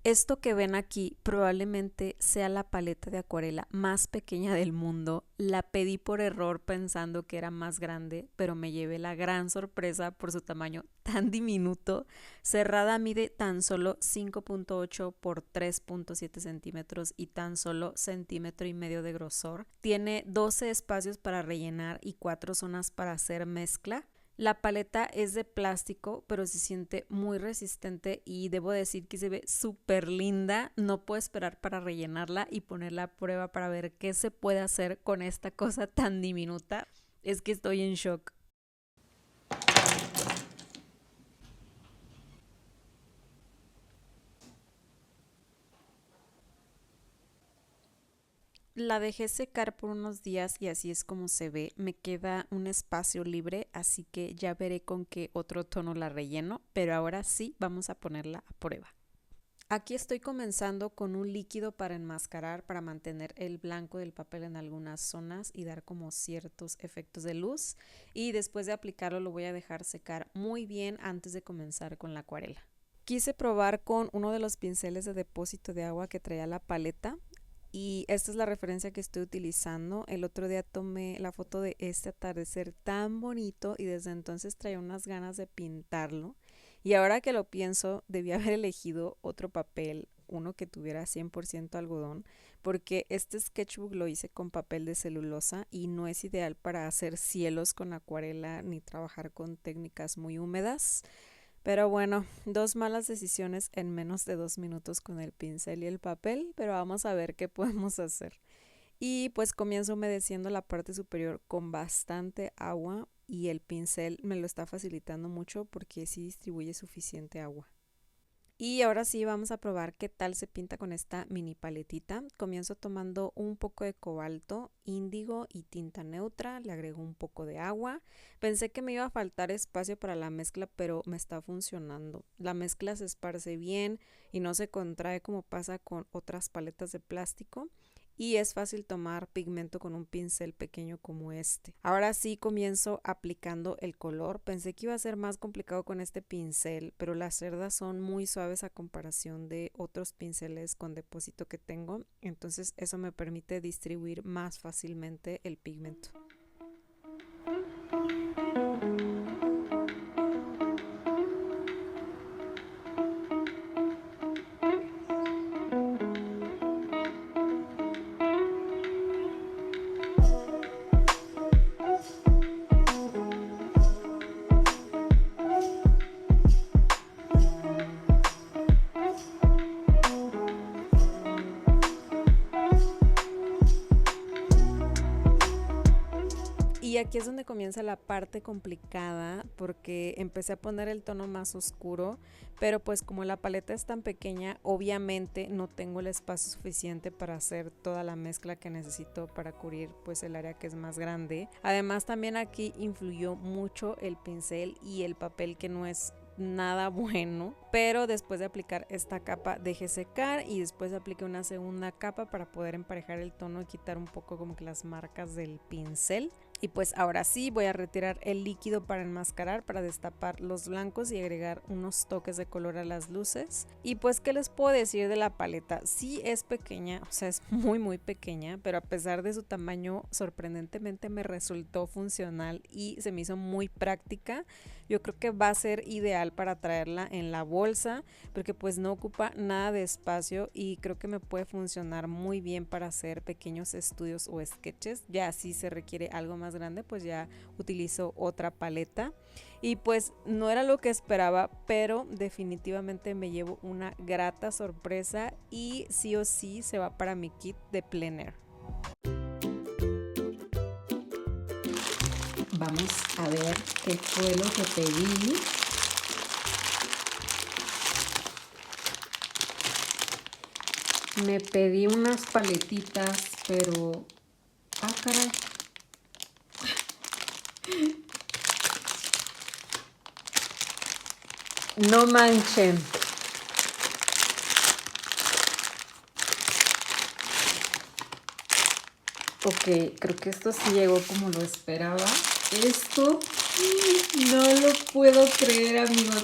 Esto que ven aquí probablemente sea la paleta de acuarela más pequeña del mundo. La pedí por error pensando que era más grande, pero me llevé la gran sorpresa por su tamaño tan diminuto. Cerrada mide tan solo 5.8 por 3.7 centímetros y tan solo centímetro y medio de grosor. Tiene 12 espacios para rellenar y 4 zonas para hacer mezcla. La paleta es de plástico, pero se siente muy resistente y debo decir que se ve súper linda. No puedo esperar para rellenarla y ponerla a prueba para ver qué se puede hacer con esta cosa tan diminuta. Es que estoy en shock. La dejé secar por unos días y así es como se ve. Me queda un espacio libre, así que ya veré con qué otro tono la relleno, pero ahora sí vamos a ponerla a prueba. Aquí estoy comenzando con un líquido para enmascarar, para mantener el blanco del papel en algunas zonas y dar como ciertos efectos de luz. Y después de aplicarlo lo voy a dejar secar muy bien antes de comenzar con la acuarela. Quise probar con uno de los pinceles de depósito de agua que traía la paleta. Y esta es la referencia que estoy utilizando. El otro día tomé la foto de este atardecer tan bonito y desde entonces traía unas ganas de pintarlo. Y ahora que lo pienso, debí haber elegido otro papel, uno que tuviera 100% algodón, porque este sketchbook lo hice con papel de celulosa y no es ideal para hacer cielos con acuarela ni trabajar con técnicas muy húmedas. Pero bueno, dos malas decisiones en menos de 2 minutos con el pincel y el papel, pero vamos a ver qué podemos hacer. Y pues comienzo humedeciendo la parte superior con bastante agua y el pincel me lo está facilitando mucho porque sí distribuye suficiente agua. Y ahora sí vamos a probar qué tal se pinta con esta mini paletita. Comienzo tomando un poco de cobalto, índigo y tinta neutra, le agrego un poco de agua. Pensé que me iba a faltar espacio para la mezcla, pero me está funcionando. La mezcla se esparce bien y no se contrae como pasa con otras paletas de plástico. Y es fácil tomar pigmento con un pincel pequeño como este. Ahora sí comienzo aplicando el color. Pensé que iba a ser más complicado con este pincel, pero las cerdas son muy suaves a comparación de otros pinceles con depósito que tengo. Entonces eso me permite distribuir más fácilmente el pigmento. Y aquí es donde comienza la parte complicada porque empecé a poner el tono más oscuro, pero pues como la paleta es tan pequeña, obviamente no tengo el espacio suficiente para hacer toda la mezcla que necesito para cubrir pues el área que es más grande. Además también aquí influyó mucho el pincel y el papel que no es nada bueno, pero después de aplicar esta capa dejé secar y después apliqué una segunda capa para poder emparejar el tono y quitar un poco como que las marcas del pincel. Y pues ahora sí voy a retirar el líquido para enmascarar, para destapar los blancos y agregar unos toques de color a las luces. Y pues qué les puedo decir de la paleta, sí es pequeña, o sea es muy pequeña, pero a pesar de su tamaño sorprendentemente me resultó funcional y se me hizo muy práctica. Yo creo que va a ser ideal para traerla en la bolsa porque pues no ocupa nada de espacio y creo que me puede funcionar muy bien para hacer pequeños estudios o sketches. Ya si se requiere algo más grande pues ya utilizo otra paleta y pues no era lo que esperaba, pero definitivamente me llevo una grata sorpresa y sí o sí se va para mi kit de plein air. Vamos a ver qué fue lo que pedí. Me pedí unas paletitas, pero... ¡Ah, caray! No manchen. Ok, creo que esto sí llegó como lo esperaba. Esto no lo puedo creer, amigos.